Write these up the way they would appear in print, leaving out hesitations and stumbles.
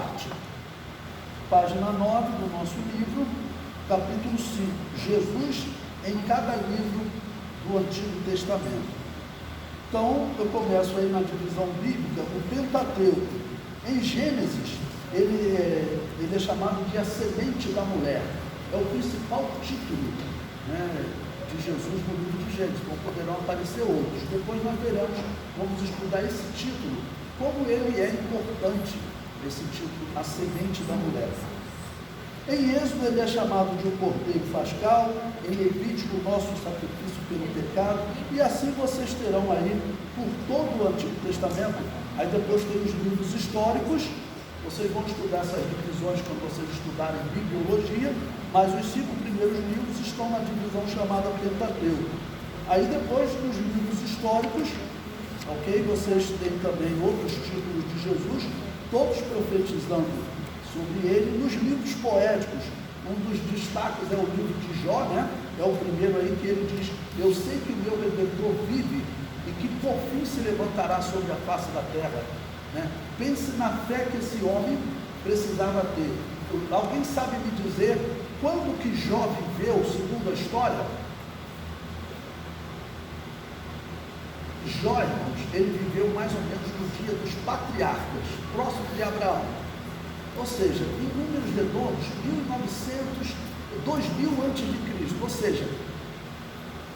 parte. Página 9 do nosso livro, capítulo 5. Jesus em cada livro do Antigo Testamento. Então, eu começo aí na divisão bíblica, o Pentateuco. Em Gênesis, ele é chamado de a semente da mulher. É o principal título, né, de Jesus no livro de Gênesis, como poderão aparecer outros. Depois nós veremos, vamos estudar esse título, como ele é importante, esse título, a semente da mulher. Em Êxodo ele é chamado de o cordeiro pascal, em Levítico o nosso sacrifício pelo pecado, e assim vocês terão aí, por todo o Antigo Testamento. Aí depois tem os livros históricos, vocês vão estudar essas divisões quando vocês estudarem bibliologia, mas os 5 primeiros livros estão na divisão chamada Pentateuco. Aí depois, nos livros históricos, ok, vocês têm também outros títulos de Jesus, todos profetizando sobre ele. Nos livros poéticos, um dos destaques é o livro de Jó, né? É o primeiro aí que ele diz: eu sei que o meu Redentor vive e que por fim se levantará sobre a face da terra, né? Pense na fé que esse homem precisava ter. Alguém sabe me dizer quando que Jó viveu, segundo a história? Jó, irmãos, ele viveu mais ou menos no dia dos patriarcas, próximo de Abraão. Ou seja, em números redondos, 1900, 2000 antes de Cristo, ou seja,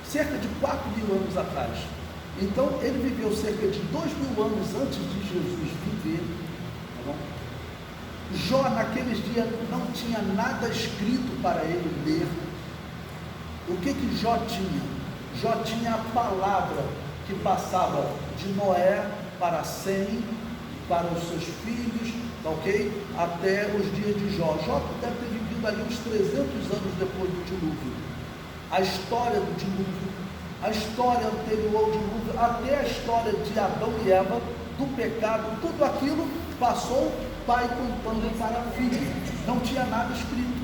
cerca de 4.000 anos atrás. Então, ele viveu cerca de 2.000 anos antes de Jesus viver, tá bom? Jó, naqueles dias, não tinha nada escrito para ele ler. O que Jó tinha? Jó tinha a palavra que passava de Noé para Sem, para os seus filhos, ok? Até os dias de Jó. Jó deve ter vivido ali uns 300 anos depois do dilúvio. A história do dilúvio, a história anterior ao dilúvio, até a história de Adão e Eva, do pecado, tudo aquilo passou pai contando para filho. Não tinha nada escrito.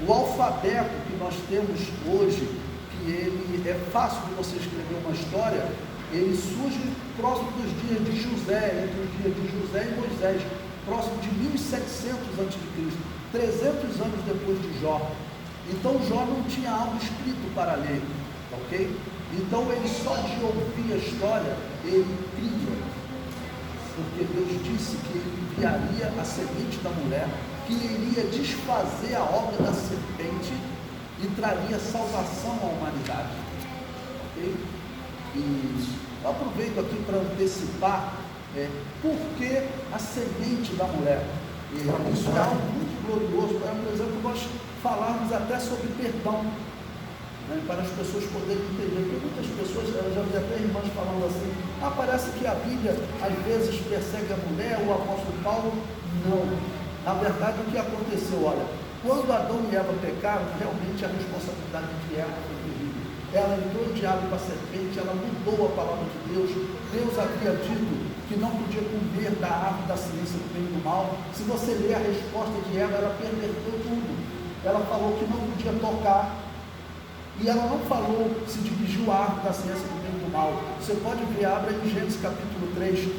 O alfabeto que nós temos hoje, que ele é fácil de você escrever uma história, ele surge próximo dos dias de José, entre os dias de José e Moisés, próximo de 1700 a.C., 300 anos depois de Jó. Então Jó não tinha algo escrito para ler, ok? Então ele só de ouvir a história, ele cria, porque Deus disse que ele enviaria a semente da mulher, que iria desfazer a obra da serpente e traria salvação à humanidade, ok? E eu aproveito aqui para antecipar por que a semente da mulher. Isso é algo muito glorioso. Por exemplo, nós falarmos até sobre perdão, né, para as pessoas poderem entender. Porque muitas pessoas, eu já vi até irmãs falando assim: parece que a Bíblia às vezes persegue a mulher, o apóstolo Paulo. Não. Na verdade, o que aconteceu? Olha, quando Adão e Eva pecaram, realmente a responsabilidade de Eva foi terrível. Ela entrou em diálogo com a serpente, ela mudou a palavra de Deus. Deus havia dito que não podia comer da árvore da ciência do bem e do mal. Se você ler a resposta de Eva, ela perverteu tudo. Ela falou que não podia tocar, e ela não falou, se dirigiu à árvore da ciência do bem e do mal. Você pode ver, abra em Gênesis capítulo 3,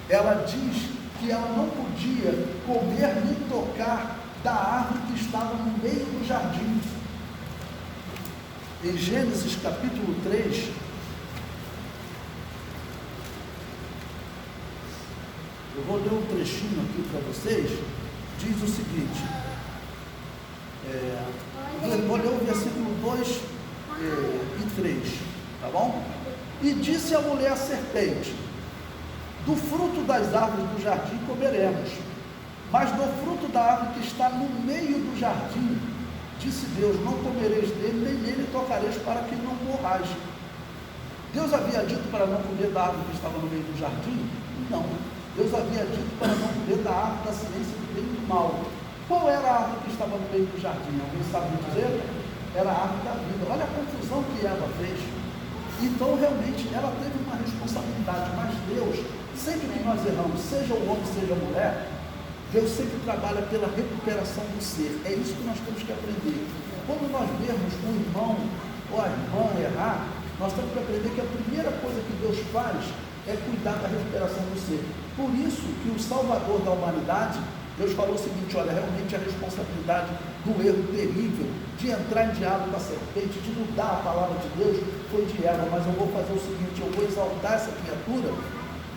ela diz que ela não podia comer nem tocar da árvore que estava no meio do jardim. Em Gênesis capítulo 3, eu vou ler um trechinho aqui para vocês. Diz o seguinte, vou ler o versículo 2 e 3, tá bom? E disse a mulher à serpente: do fruto das árvores do jardim comeremos, mas do fruto da árvore que está no meio do jardim, disse Deus, não comereis dele, nem nele tocareis, para que não morrais. Deus havia dito para não comer da árvore que estava no meio do jardim? Não. Deus havia dito para não comer da árvore da ciência do bem e do mal. Qual era a árvore que estava no meio do jardim? Alguém sabe me dizer? Era a árvore da vida. Olha a confusão que Eva fez. Então, realmente, ela teve uma responsabilidade, mas Deus, sempre que nós erramos, seja o homem, seja a mulher, Deus sempre trabalha pela recuperação do ser. É isso que nós temos que aprender. Quando nós vemos um irmão ou a irmã errar, nós temos que aprender que a primeira coisa que Deus faz é cuidar da recuperação do ser. Por isso que o Salvador da humanidade, Deus falou o seguinte: olha, realmente a responsabilidade do erro terrível, de entrar em diálogo com a serpente, de mudar a palavra de Deus, foi de Eva. Mas eu vou fazer o seguinte: eu vou exaltar essa criatura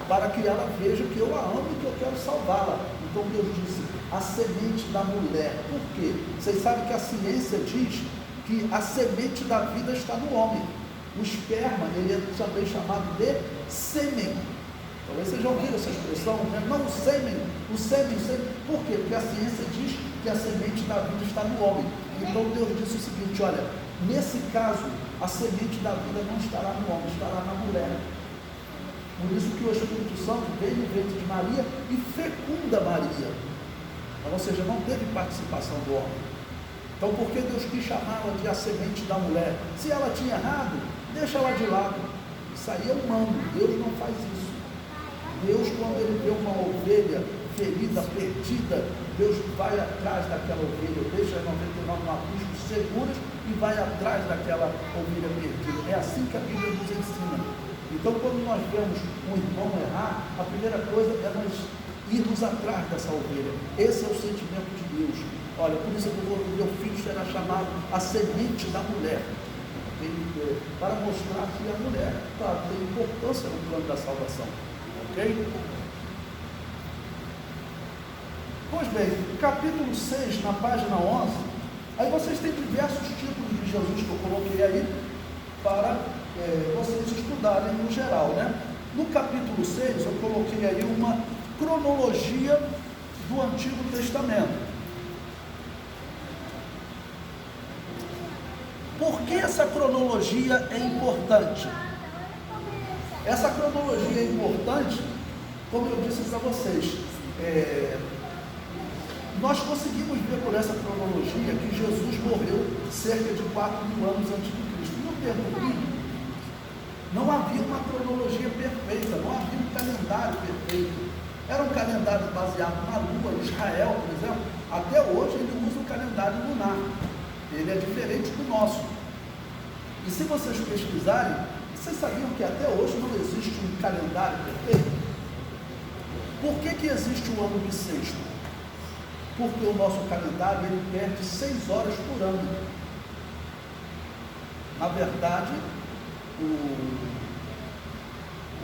para que ela veja que eu a amo e que eu quero salvá-la. Então Deus disse: a semente da mulher. Por quê? Vocês sabem que a ciência diz que a semente da vida está no homem. O esperma, ele é também chamado de sêmen. Talvez vocês já ouviram essa expressão, né? Não, o sêmen. Por quê? Porque a ciência diz que a semente da vida está no homem. Então Deus disse o seguinte: olha, nesse caso, a semente da vida não estará no homem, estará na mulher. Por isso que o Espírito Santo veio no ventre de Maria e fecunda Maria. Ou seja, não teve participação do homem. Então, por que Deus quis chamá-la de a semente da mulher? Se ela tinha errado, deixa ela de lado. Isso aí é humano. Deus não faz isso. Deus, quando ele vê uma ovelha ferida, perdida, Deus vai atrás daquela ovelha, deixa as 99 no aprisco seguras e vai atrás daquela ovelha perdida. É assim que a Bíblia nos ensina. Então, quando nós vemos um irmão errar, a primeira coisa é nós irmos atrás dessa ovelha. Esse é o sentimento de Deus. Olha, por isso que meu filho será chamado a semente da mulher. Para mostrar que a mulher, claro, tem importância no plano da salvação. Ok? Pois bem, capítulo 6, na página 11, aí vocês têm diversos títulos de Jesus que eu coloquei aí para vocês estudarem no geral, né? No capítulo 6, eu coloquei aí uma cronologia do Antigo Testamento. Por que essa cronologia é importante? Essa cronologia é importante, como eu disse para vocês, nós conseguimos ver por essa cronologia que Jesus morreu cerca de 4.000 anos antes de Cristo. No tempo bíblico, não havia uma cronologia perfeita, não havia um calendário perfeito. Era um calendário baseado na lua. Israel, por exemplo, até hoje ele usa o calendário lunar. Ele é diferente do nosso. E se vocês pesquisarem, vocês sabiam que até hoje não existe um calendário perfeito? Por que existe o ano bissexto? Porque o nosso calendário ele perde 6 horas por ano. Na verdade, o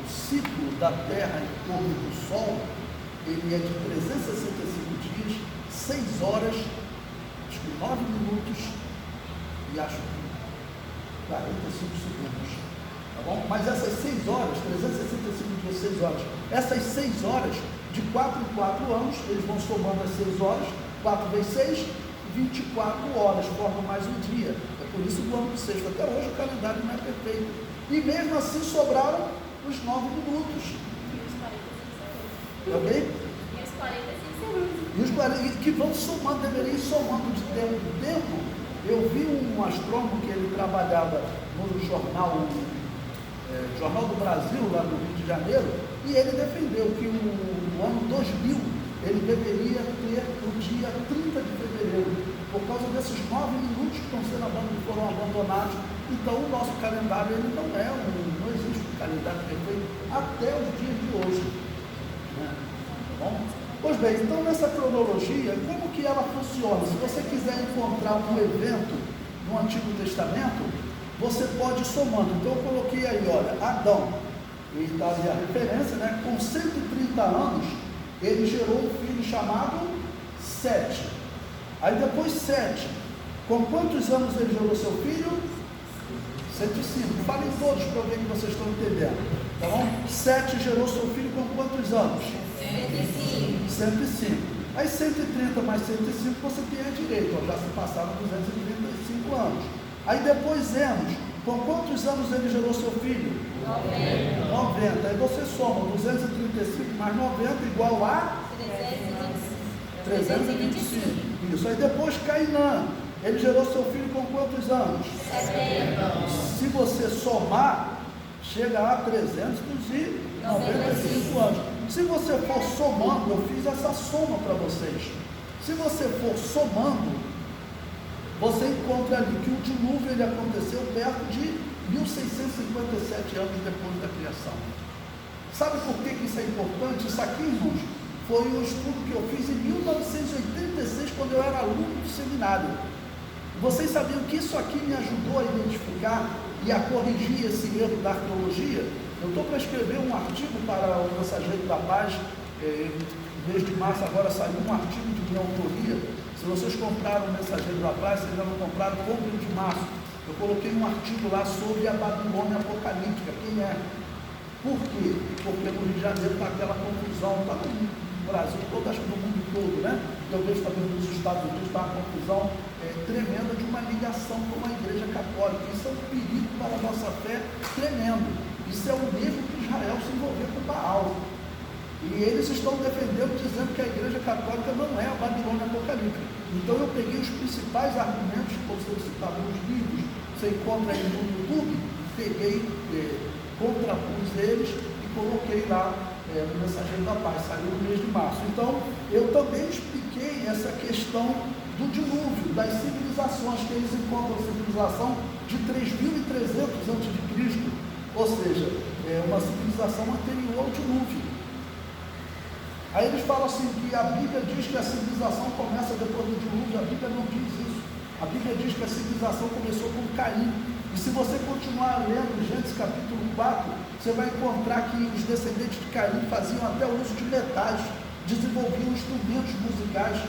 ciclo da Terra em torno do Sol, ele é de 365 dias, 6 horas, acho que 9 minutos e acho que 45 segundos, tá bom? Mas essas 6 horas, 365 dias, 6 horas, essas 6 horas, de 4 em 4 anos, eles vão somando as 6 horas, 4 vezes 6, 24 horas, formam mais um dia. É por isso que o ano bissexto, até hoje o calendário não é perfeito. E mesmo assim sobraram os 9 minutos. Ok? E os 45 segundos. E os 40 que vão somando, deveriam ir somando de tempo em tempo. Eu vi um astrônomo que ele trabalhava no jornal, Jornal do Brasil, lá no Rio de Janeiro, e ele defendeu que no ano 2000 ele deveria ter o dia 30 de fevereiro, por causa desses 9 minutos que foram abandonados. Então o nosso calendário ele não existe um calendário perfeito até os dias de hoje. Né? Tá bom? Pois bem, então nessa cronologia, como que ela funciona? Se você quiser encontrar um evento no Antigo Testamento, você pode ir somando. Então eu coloquei aí, olha, Adão, e está ali a referência, né? Com 130 anos, ele gerou um filho chamado Sete. Aí depois Sete, com quantos anos ele gerou seu filho? 105. Falem todos para ver que vocês estão entendendo. Tá bom? Sete gerou seu filho com quantos anos? 105. Aí 130 mais 105 você tem a direito, já se passaram 235 anos. Aí depois Enos, com quantos anos ele gerou seu filho? 90. Aí você soma 235 mais 90 igual a 325. Isso. Aí depois Cainã, ele gerou seu filho com quantos anos? 70. Se você somar, chega a 395 anos. Se você for somando, eu fiz essa soma para vocês. Se você for somando, você encontra ali que o dilúvio ele aconteceu perto de 1657 anos depois da criação. Sabe por que isso é importante? Isso aqui, irmãos, foi um estudo que eu fiz em 1986, quando eu era aluno do seminário. Vocês sabiam que isso aqui me ajudou a identificar e a corrigir esse erro da arqueologia? Eu estou para escrever um artigo para o Mensageiro da Paz, no mês de março agora saiu um artigo de minha autoria. Se vocês compraram o Mensageiro da Paz, se ainda não compraram, comprem de março. Eu coloquei um artigo lá sobre a Babilônia apocalíptica, quem é? Por quê? Porque no Rio de Janeiro está aquela confusão, está no Brasil todo, acho que no mundo todo, né? Eu vejo também nos Estados Unidos, está uma confusão tremenda de uma ligação com a Igreja Católica. Isso é um perigo para a nossa fé tremendo. Isso é o mesmo que Israel se envolver com Baal. E eles estão defendendo, dizendo que a Igreja Católica não é a Babilônia apocalíptica. Então eu peguei os principais argumentos que você citava nos livros, você encontra aí no YouTube, peguei, contrapus eles e coloquei lá no Mensageiro da Paz, saiu no mês de março. Então eu também expliquei essa questão do dilúvio, das civilizações, que eles encontram a civilização de 3.300 a.C., ou seja, uma civilização anterior ao dilúvio. Aí eles falam assim, que a Bíblia diz que a civilização começa depois do dilúvio. A Bíblia não diz isso. A Bíblia diz que a civilização começou com Caim. E se você continuar lendo Gênesis capítulo 4, você vai encontrar que os descendentes de Caim faziam até o uso de metais, desenvolviam instrumentos musicais.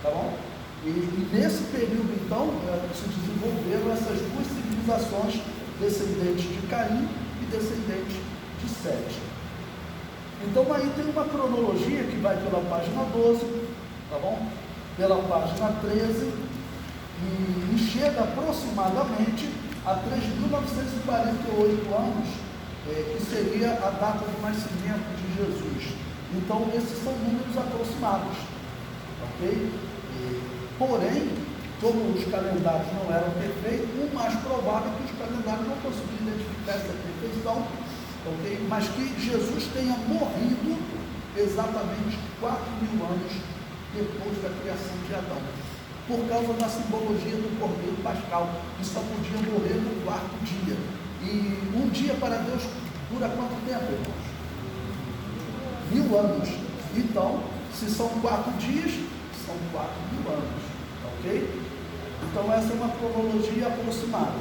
Tá bom? E nesse período, então, se desenvolveram essas duas civilizações, descendentes de Caim e descendentes de Sete. Então aí tem uma cronologia que vai pela página 12, tá bom? Pela página 13 e chega aproximadamente a 3.948 anos, que seria a data do nascimento de Jesus. Então esses são números aproximados, ok? Porém, como os calendários não eram perfeitos, o mais provável é que os calendários não conseguiram identificar essa perfeição, ok? Mas que Jesus tenha morrido exatamente 4.000 anos depois da criação de Adão, por causa da simbologia do Cordeiro Pascal, que só podia morrer no 4º dia. E um dia para Deus dura quanto tempo, irmãos? 1.000 anos. Então, se são 4 dias, são 4.000 anos, ok? Então essa é uma cronologia aproximada.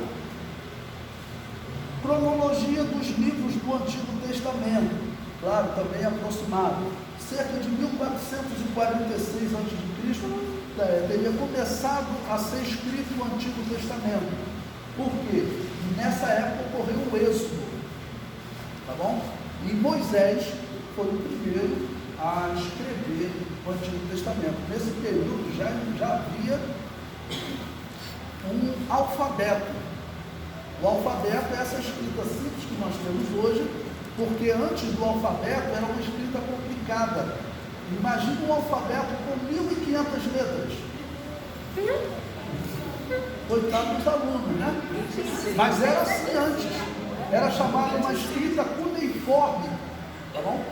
Cronologia dos livros do Antigo Testamento, claro, também aproximado. Cerca de 1446 a.C. teria começado a ser escrito o Antigo Testamento. Por quê? Nessa época ocorreu o Êxodo, tá bom? E Moisés foi o primeiro a escrever o Antigo Testamento. Nesse período já havia um alfabeto. O alfabeto é essa escrita simples que nós temos hoje, porque antes do alfabeto era uma escrita complicada. Imagina um alfabeto com 1.500 letras. Coitado dos alunos, né? Mas era assim antes. Era chamada uma escrita cuneiforme, tá bom?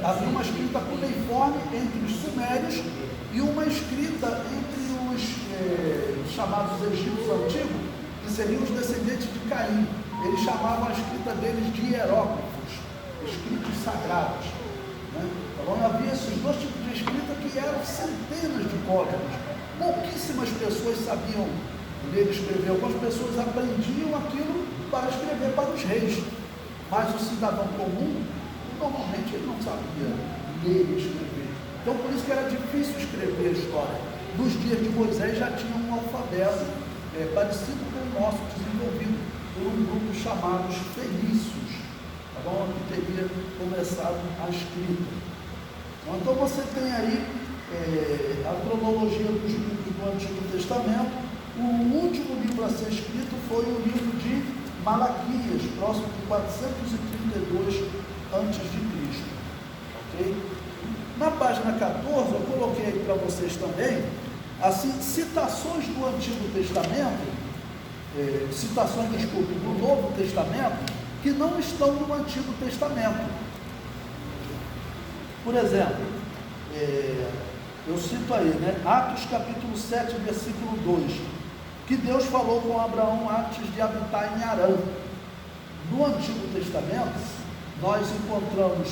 Havia uma escrita cuneiforme entre os sumérios e uma escrita entre os chamados egípcios antigos, que seriam os descendentes de Caim. Eles chamavam a escrita deles de hieróglifos, escritos sagrados, né? Então havia esses dois tipos de escrita que eram centenas de códigos. Pouquíssimas pessoas sabiam ler e escrever. Algumas pessoas aprendiam aquilo para escrever para os reis, mas o cidadão comum, normalmente ele não sabia ler e escrever. Então por isso que era difícil escrever a história. Nos dias de Moisés já tinha um alfabeto parecido com o nosso, desenvolvido por um grupo chamado fenícios, tá bom? Que teria começado a escrita. Então você tem aí a cronologia dos livros do Antigo Testamento. O último livro a ser escrito foi o livro de Malaquias, próximo de 432 a.C. Ok? Na página 14, eu coloquei aí para vocês também, assim, citações do Antigo Testamento, do Novo Testamento, que não estão no Antigo Testamento. Por exemplo, eu cito aí, né? Atos capítulo 7, versículo 2, que Deus falou com Abraão antes de habitar em Harã. No Antigo Testamento, nós encontramos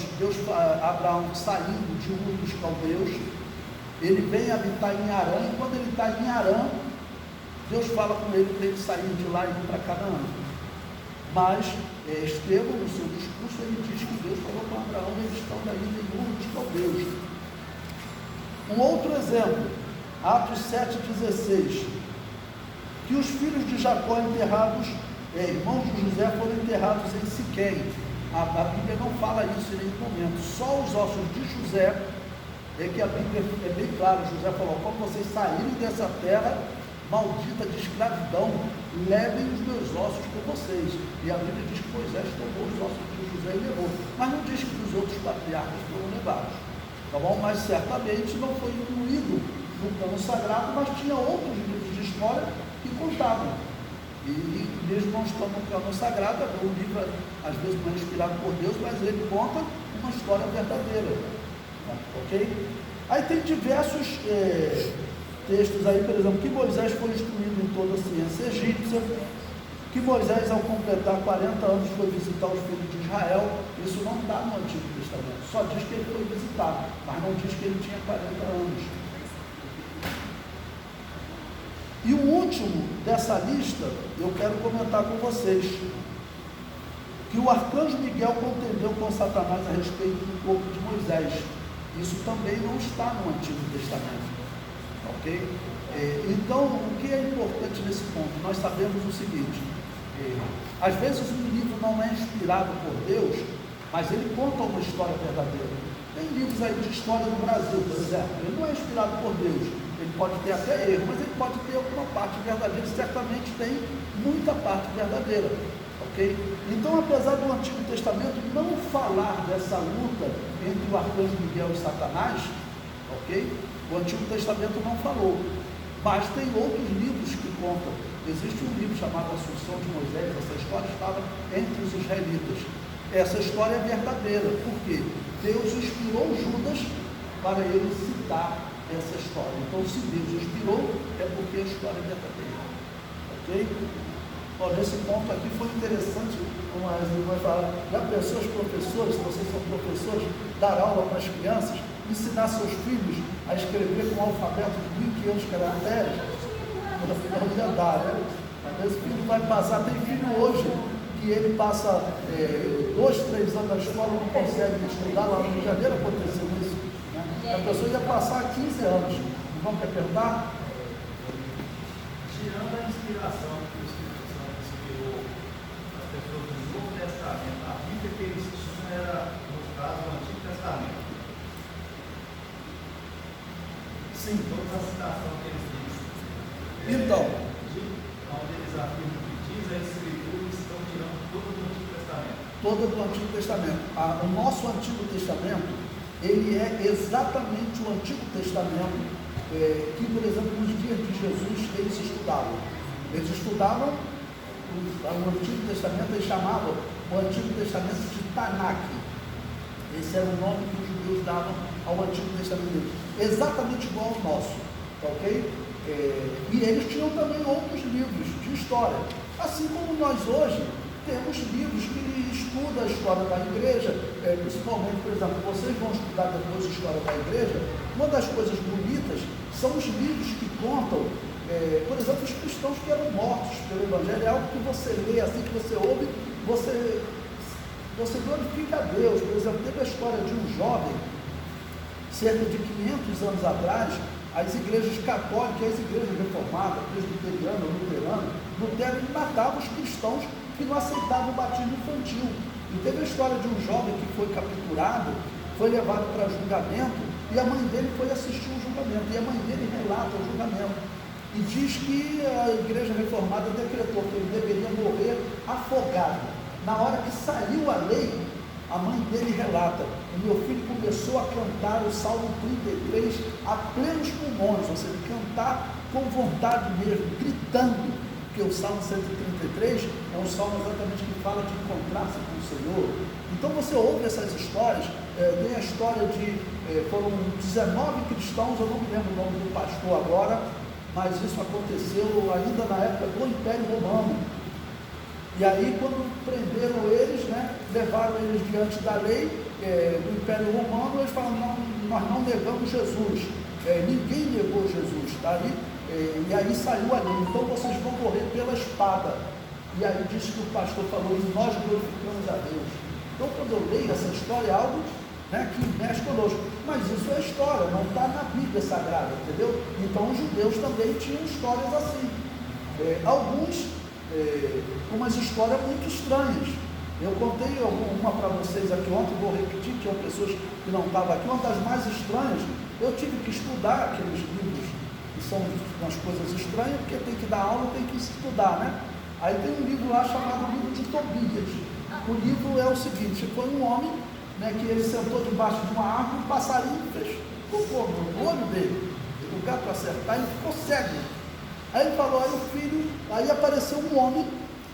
Abraão saindo de Ur dos Caldeus, ele vem habitar em Harã, e quando ele está em Harã, Deus fala com ele para ele sair de lá e ir para Canaã. Mas Estevão, no seu discurso, ele diz que Deus falou com Abraão, eles estão ainda em Ur dos Caldeus. Um outro exemplo, Atos 7,16, que os filhos de Jacó enterrados, irmãos de José, foram enterrados em Siquém. A Bíblia não fala isso em nenhum momento, só os ossos de José, que a Bíblia é bem clara. José falou: quando vocês saírem dessa terra maldita de escravidão, levem os meus ossos com vocês. E a Bíblia diz que Moisés tomou os ossos de José e levou, mas não diz que os outros patriarcas foram levados, tá bom? Mas certamente não foi incluído no plano sagrado, mas tinha outros livros de história que contavam, e mesmo não estão no plano sagrado. O livro às vezes não é inspirado por Deus, mas ele conta uma história verdadeira, ok? Aí tem diversos textos aí, por exemplo, que Moisés foi instruído em toda a ciência egípcia, que Moisés, ao completar 40 anos, foi visitar os filhos de Israel. Isso não está no Antigo Testamento, só diz que ele foi visitar, mas não diz que ele tinha 40 anos. E o último dessa lista, eu quero comentar com vocês, que o arcanjo Miguel contendeu com Satanás a respeito do corpo de Moisés. Isso também não está no Antigo Testamento, ok? Então, o que é importante nesse ponto? Nós sabemos o seguinte: às vezes um livro não é inspirado por Deus, mas ele conta uma história verdadeira. Tem livros aí de história no Brasil, por exemplo, ele não é inspirado por Deus, ele pode ter até erro, mas ele pode ter alguma parte verdadeira, certamente tem muita parte verdadeira, ok? Então, apesar do Antigo Testamento não falar dessa luta entre o arcanjo Miguel e Satanás, ok? O Antigo Testamento não falou, mas tem outros livros que contam. Existe um livro chamado Assunção de Moisés. Essa história estava entre os israelitas. Essa história é verdadeira, porque Deus inspirou Judas para ele citar essa história. Então, se Deus inspirou, é porque a história é verdadeira, ok? Bom, nesse ponto aqui foi interessante, como as irmãs falaram, já pensou os professores, se vocês são professores, dar aula para as crianças, ensinar seus filhos a escrever com um alfabeto de 1.500 caracteres? Não ia dar, né? Mas esse filho vai passar, tem filho hoje, que ele passa 2, 3 anos na escola, não consegue estudar. Lá no Rio de Janeiro aconteceu isso, né? A pessoa ia passar 15 anos. Não vamos quer perguntar? Tirando a inspiração que o Espírito Santo inspirou as pessoas do Novo Testamento, a Bíblia que eles tinham era, no caso, o Antigo Testamento. Sim. Toda a citação que eles dizem. Então, onde eles afirmam que diz a Escritura, estão tirando todo o Antigo Testamento. Todo o Antigo Testamento. O nosso Antigo Testamento, ele é exatamente o Antigo Testamento que, por exemplo, nos dias de Jesus, eles estudavam. Eles estudavam o Antigo Testamento, eles chamavam o Antigo Testamento de Tanakh. Esse era o nome que os judeus davam ao Antigo Testamento deles. Exatamente igual ao nosso, ok? E eles tinham também outros livros de história, assim como nós hoje temos livros que estudam a história da igreja, principalmente, por exemplo, vocês vão estudar depois a história da igreja. Uma das coisas bonitas são os livros que contam, por exemplo, os cristãos que eram mortos pelo Evangelho. É algo que você lê, assim que você ouve, você glorifica a Deus. Por exemplo, teve a história de um jovem, cerca de 500 anos atrás. As igrejas católicas, as igrejas reformadas, presbiteriana, luterana, Lutero matava os cristãos que não aceitavam o batismo infantil. E teve a história de um jovem que foi capturado, foi levado para julgamento, e a mãe dele foi assistir o julgamento, e a mãe dele relata o julgamento, e diz que a igreja reformada decretou que ele deveria morrer afogado. Na hora que saiu a lei, a mãe dele relata: o meu filho começou a cantar o Salmo 33 a plenos pulmões, ou seja, cantar com vontade mesmo, gritando, porque o Salmo 133 é um salmo exatamente que fala de encontrar-se com o Senhor. Então você ouve essas histórias, tem a história de, foram 19 cristãos, eu não me lembro o nome do pastor agora, mas isso aconteceu ainda na época do Império Romano. E aí, quando prenderam eles, né, levaram eles diante da lei do Império Romano, eles falaram, não, nós não negamos Jesus, ninguém negou Jesus, tá ali, e aí saiu a lei, então vocês vão morrer pela espada. E aí disse que o pastor falou, e nós glorificamos a Deus. Então, quando eu leio essa história, é algo, né, que mexe conosco, mas isso é história, não está na Bíblia Sagrada, entendeu? Então os judeus também tinham histórias assim, alguns com umas histórias muito estranhas. Eu contei uma para vocês aqui ontem, vou repetir, tinham pessoas que não estavam aqui. Uma das mais estranhas, eu tive que estudar aqueles livros que são umas coisas estranhas, porque tem que dar aula, tem que estudar, né? Aí tem um livro lá chamado Livro de Tobias. O livro é o seguinte, foi um homem, né, que ele sentou debaixo de uma árvore, um passarinho fez cocô no olho dele, o gato acertar, ele ficou cego. Aí ele falou, aí o filho, aí apareceu um homem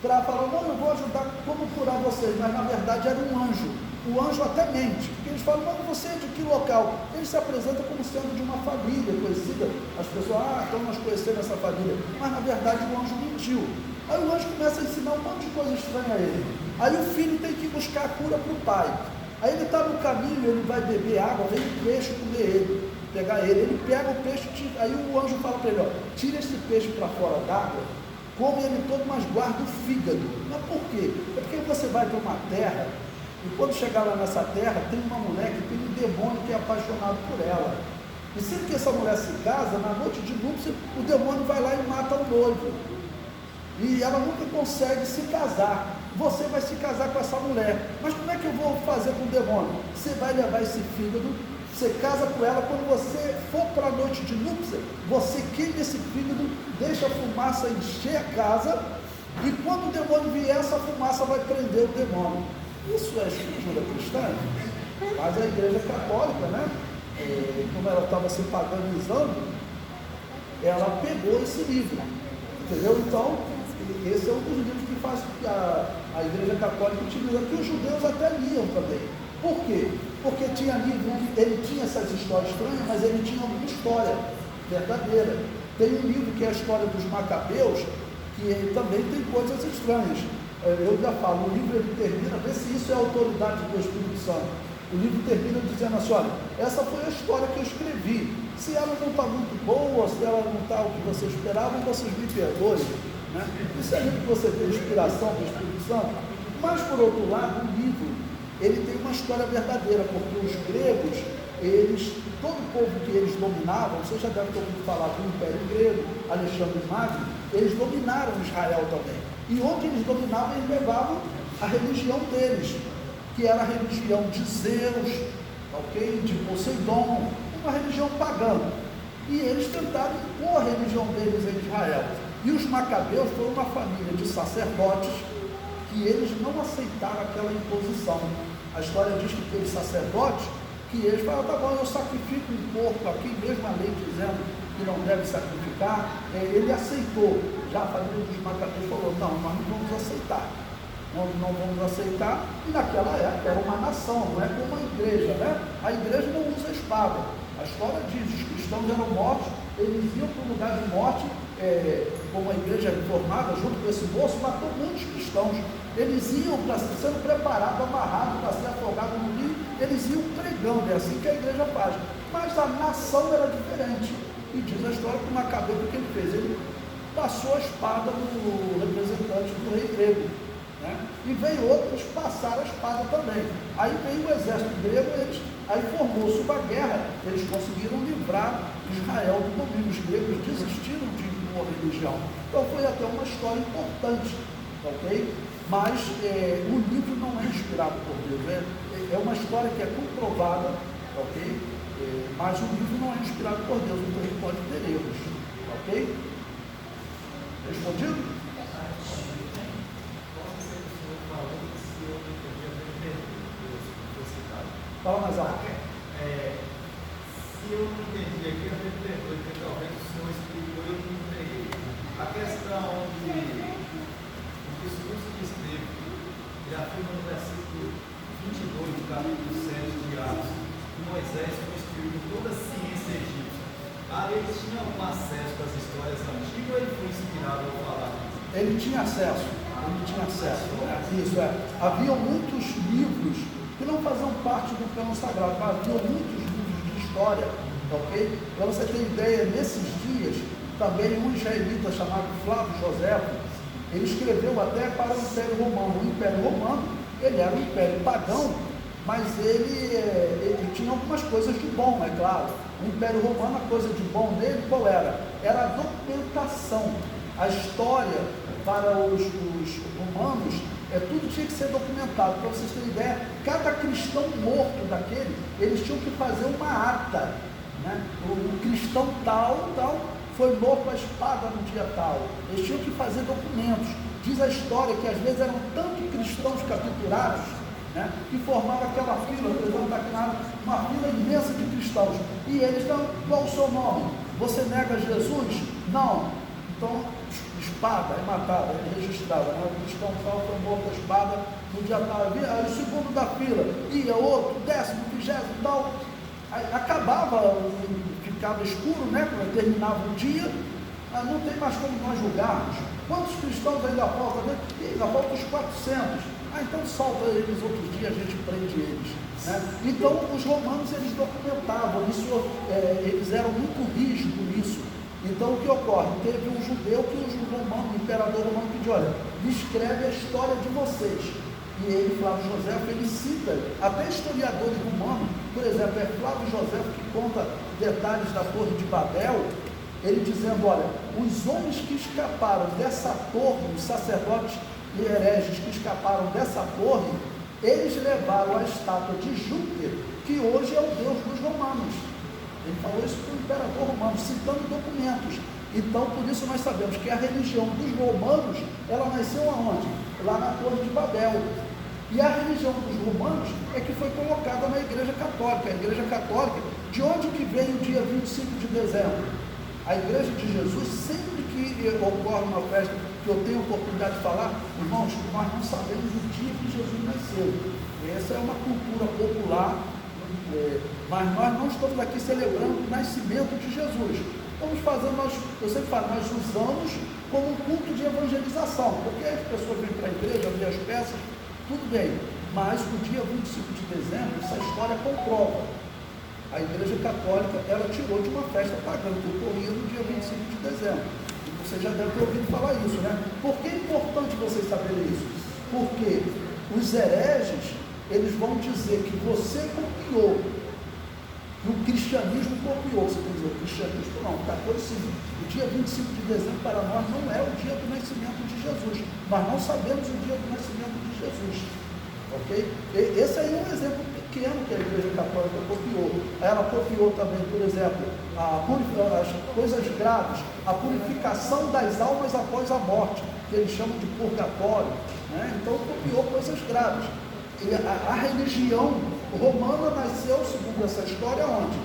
para falar, não, eu vou ajudar, como curar vocês, mas na verdade era um anjo. O anjo até mente, porque eles falam, mas você é de que local? Ele se apresenta como sendo de uma família conhecida, as pessoas, então nós conhecemos essa família, mas na verdade o anjo mentiu. Aí o anjo começa a ensinar um monte de coisa estranha a ele. Aí o filho tem que buscar a cura para o pai. Aí ele está no caminho, ele vai beber água, vem um peixe comer ele, pegar ele pega o peixe, aí o anjo fala para ele, ó, tira esse peixe para fora d'água, come ele todo, mas guarda o fígado. Mas por quê? É porque você vai para uma terra, e quando chegar lá nessa terra, tem uma mulher que tem um demônio que é apaixonado por ela. E sempre que essa mulher se casa, na noite de núpcias, o demônio vai lá e mata o noivo. E ela nunca consegue se casar. Você vai se casar com essa mulher. Mas como é que eu vou fazer com o demônio? Você vai levar esse fígado, você casa com ela, quando você for para a noite de núpcia, você queima esse fígado, deixa a fumaça encher a casa, e quando o demônio vier, essa fumaça vai prender o demônio. Isso é escritura cristã? Mas a igreja católica, né, como ela estava se paganizando, ela pegou esse livro, entendeu? Então, esse é um dos livros que faz a igreja católica utiliza, que os judeus até liam também. Por quê? Porque tinha livro, ele tinha essas histórias estranhas, mas ele tinha alguma história verdadeira. Tem um livro que é a história dos Macabeus, que ele também tem coisas estranhas. Eu já falo, o livro ele termina, vê se isso é a autoridade do Espírito Santo. O livro termina dizendo assim, olha, essa foi a história que eu escrevi. Se ela não está muito boa, se ela não está o que você esperava, vocês me perdoem. Né? Isso é livro que você tem inspiração do Espírito Santo. Mas, por outro lado, o livro, ele tem uma história verdadeira, porque os gregos, todo o povo que eles dominavam, você já deve ter ouvido falar do Império Grego, Alexandre Magno, eles dominaram Israel também. E onde eles dominavam, eles levavam a religião deles, que era a religião de Zeus, ok? De Poseidon, uma religião pagã. E eles tentaram impor a religião deles em Israel. E os Macabeus foram uma família de sacerdotes que eles não aceitaram aquela imposição. A história diz que teve sacerdotes que eles falaram, tá bom, eu sacrifico um porco aqui, mesmo a lei dizendo que não deve sacrificar, ele aceitou. Já a família dos Macabeus falou, não, nós não vamos aceitar. Nós não vamos aceitar, e naquela época era uma nação, não é como a igreja, né? A igreja não usa espada. A história diz, os cristãos eram mortos, eles iam para o lugar de morte, como a igreja reformada, junto com esse moço, matou muitos cristãos. Eles iam sendo preparados, amarrados para ser afogados no rio, eles iam pregando, é assim que a igreja faz. Mas a nação era diferente. E diz a história que o Macabeu, o que ele fez? Ele passou a espada no representante do rei grego. Né? E veio outros passaram a espada também. Aí veio o exército grego, aí formou-se uma guerra, eles conseguiram livrar Israel do domínio. Os gregos desistiram de uma religião. Então foi até uma história importante, ok? Mas o livro não é inspirado por Deus, é uma história que é comprovada, ok? Mas o livro não é inspirado por Deus, então ele pode ter erros, ok? Respondido? Fala mais alto. Se eu não entendi aqui, eu me perdoe, porque talvez o senhor explicou e eu não entendi. A questão de o discurso que esteve, ele afirma no versículo 22 do capítulo 7 de Atos, que Moisés foi instruído em toda a ciência egípcia. Ele tinha algum acesso às histórias antigas ou ele foi inspirado ao falar? Ele tinha acesso. ele tinha acesso. Isso é. Havia muitos livros que não faziam parte do cânon sagrado, mas havia muitos livros de história, ok? Para você ter ideia, nesses dias, também um israelita chamado Flávio Joséfo, ele escreveu até para o Império Romano. O Império Romano, ele era um império pagão, mas ele tinha algumas coisas de bom, é claro. O Império Romano, a coisa de bom dele, qual era? Era a documentação. A história para os romanos, tudo tinha que ser documentado. Para vocês terem ideia, cada cristão morto daquele, eles tinham que fazer uma ata, né? O cristão tal, foi morto à espada no dia tal. Eles tinham que fazer documentos. Diz a história que às vezes eram tantos cristãos capturados, né, que formavam aquela fila, por exemplo, uma fila imensa de cristãos. E eles dão, qual o seu nome? Você nega Jesus? Não. Então, espada, é matada, é registrada. Né? O cristão tal foi morto à espada no dia tal. Aí o segundo da fila, ia outro, 10º, 20º, tal. Aí acabava, ficava escuro, né? Quando terminava o dia, não tem mais como nós julgarmos. Quantos cristãos ainda faltam? Ainda faltam os 400. Então solta eles outros dias, a gente prende eles. Né? Então os romanos, eles documentavam isso, eles eram muito rígidos nisso. Então o que ocorre? Teve um judeu que o imperador romano pediu, olha, descreve a história de vocês. E ele, Flávio Joséfo, ele cita, até historiadores romanos, por exemplo, é Flávio Joséfo que conta detalhes da Torre de Babel, ele dizendo, olha, os homens que escaparam dessa torre, os sacerdotes e hereges que escaparam dessa torre, eles levaram a estátua de Júpiter, que hoje é o deus dos romanos. Ele falou isso para o imperador romano, citando documentos. Então, por isso nós sabemos que a religião dos romanos, ela nasceu aonde? Lá na Torre de Babel. E a religião dos romanos é que foi colocada na Igreja Católica. A Igreja Católica, de onde que veio o dia 25 de dezembro? A Igreja de Jesus, sempre que ocorre uma festa, que eu tenho oportunidade de falar, irmãos, nós não sabemos o dia que Jesus nasceu. Essa é uma cultura popular, mas nós não estamos aqui celebrando o nascimento de Jesus. Estamos fazendo, eu sempre falo, nós usamos como um culto de evangelização, porque as pessoas vêm para a igreja, ver as peças, tudo bem, mas o dia 25 de dezembro, essa história comprova. A Igreja Católica, ela tirou de uma festa pagã, que ocorria no dia 25 de dezembro. E você já deve ter ouvido falar isso, né? Por que é importante vocês saberem isso? Porque os hereges, eles vão dizer que você copiou, que o cristianismo copiou. Você quer dizer, o cristianismo não, o catolicismo. O dia 25 de dezembro para nós não é o dia do nascimento de Jesus. Nós não sabemos o dia do nascimento de Jesus. Ok? Esse aí é um exemplo pequeno que a Igreja Católica copiou. Ela copiou também, por exemplo, as coisas graves, a purificação das almas após a morte, que eles chamam de purgatório. Né? Então copiou coisas graves. E a religião romana nasceu, segundo essa história, onde?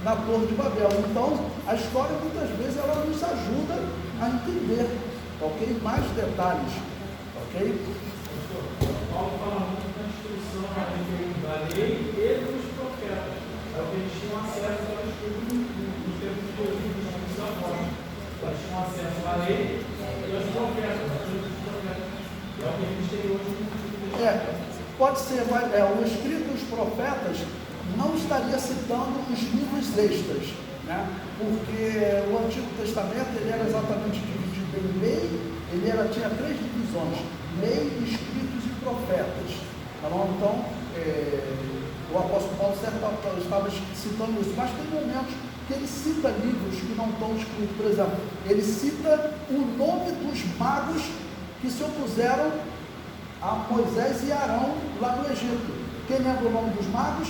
Na Torre de Babel. Então, a história muitas vezes ela nos ajuda a entender, ok? Mais detalhes, ok? Paulo fala muito da instituição da lei e dos profetas. É o que eles tinham acesso ao estudo nos tempos de Jesus, nos tempos da forma. Eles tinham acesso à lei e aos profetas, é o que a gente tem hoje. Pode ser, mas o escrito dos profetas não estaria citando os livros extras, né? Porque o Antigo Testamento ele era exatamente dividido em lei, tinha 3 divisões, lei, escritos e profetas. Então, o apóstolo Paulo estava citando isso, mas tem momentos que ele cita livros que não estão escritos. Por exemplo, ele cita o nome dos magos que se opuseram a Moisés e Arão lá no Egito. Quem lembra o nome dos magos?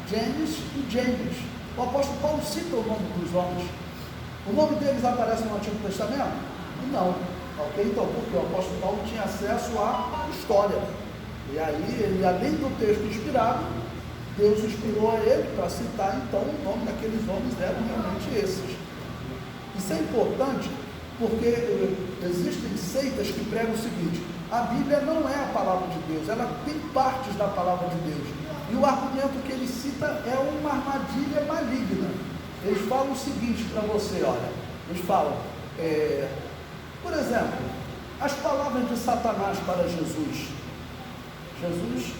James e James. O apóstolo Paulo cita o nome dos homens. O nome deles aparece no Antigo Testamento? Não. Ok? Então, porque o apóstolo Paulo tinha acesso à história. E aí, ele, além do texto inspirado, Deus inspirou a ele para citar, então, o nome daqueles homens eram realmente esses. Isso é importante porque existem seitas que pregam o seguinte: a Bíblia não é a palavra de Deus, ela tem partes da palavra de Deus. E o argumento que ele cita é uma armadilha maligna. Eles falam o seguinte para você, olha, eles falam, por exemplo, As palavras de Satanás para Jesus. Jesus,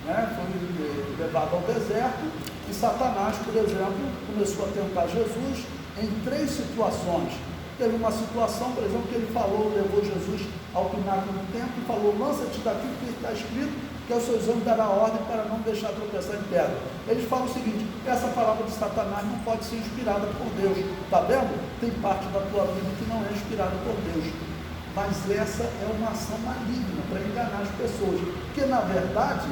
né, foi levado ao deserto e Satanás, por exemplo, começou a tentar Jesus em 3 situações. Teve uma situação, por exemplo, que ele falou, levou Jesus ao pináculo do templo e falou: lança-te daqui, porque está escrito que aos seus homens dará ordem para não deixar tropeçar em pedra. Eles falam o seguinte: essa palavra de Satanás não pode ser inspirada por Deus. Está vendo? Tem parte da tua Bíblia que não é inspirada por Deus. Mas essa é uma ação maligna para enganar as pessoas. Porque, na verdade,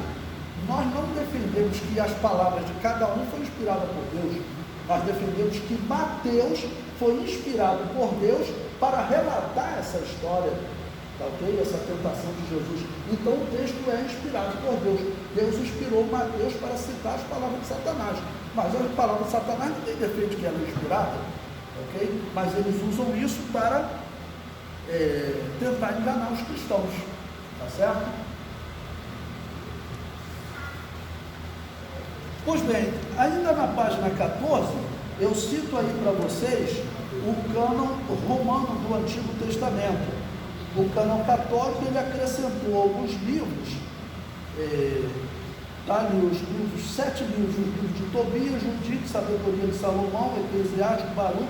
nós não defendemos que as palavras de cada um foram inspiradas por Deus. Nós defendemos que Mateus foi inspirado por Deus para relatar essa história, tá ok? Essa tentação de Jesus. Então o texto é inspirado por Deus. Deus inspirou Mateus para citar as palavras de Satanás. Mas as palavras de Satanás não tem defeito que ela é inspirada, ok? Mas eles usam isso para tentar enganar os cristãos, tá certo? Pois bem, ainda na página 14, eu cito aí para vocês o cânon romano do Antigo Testamento. O cânon católico, ele acrescentou alguns livros, tá ali os livros, 7 livros, os livros de Tobias, Judite, Sabedoria de Salomão, Eclesiástico, Baruco,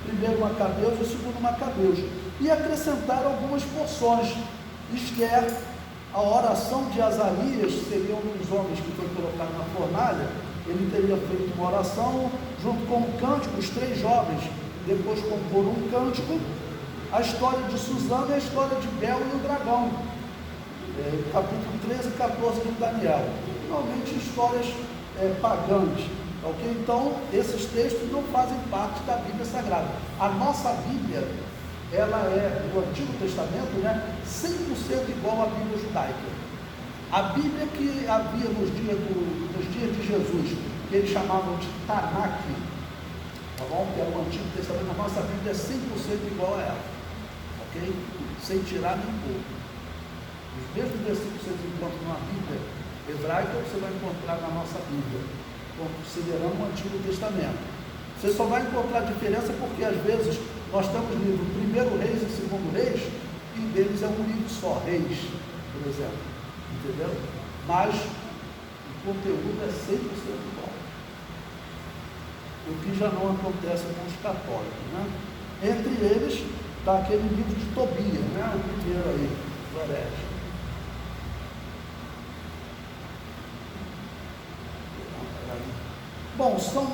1 Macabeus e 2 Macabeus, e acrescentaram algumas porções. Esther, a oração de Azarias, seria um dos homens que foi colocado na fornalha. Ele teria feito uma oração junto com um cântico. Os 3 jovens depois comporam um cântico, a história de Susana e a história de Bel e o dragão, capítulo 13 e 14 de Daniel, normalmente histórias pagãs, ok? Então esses textos não fazem parte da Bíblia Sagrada. A nossa Bíblia, ela é do Antigo Testamento, né, 100% igual à Bíblia judaica. A Bíblia que havia nos dias de Jesus, que eles chamavam de Tanakh, tá bom? Que era o Antigo Testamento, a nossa Bíblia é 100% igual a ela, ok? Sem tirar nem pôr. Os mesmos versículos que você encontra na Bíblia hebraica, você vai encontrar na nossa Bíblia, considerando o Antigo Testamento. Você só vai encontrar diferença porque às vezes nós temos livro 1 Reis e 2 Reis, e deles é um livro só, Reis, por exemplo, entendeu? Mas o conteúdo é 100% igual, o que já não acontece com os católicos, né? Entre eles está aquele livro de Tobias, né? O primeiro aí, do herege. Bom, são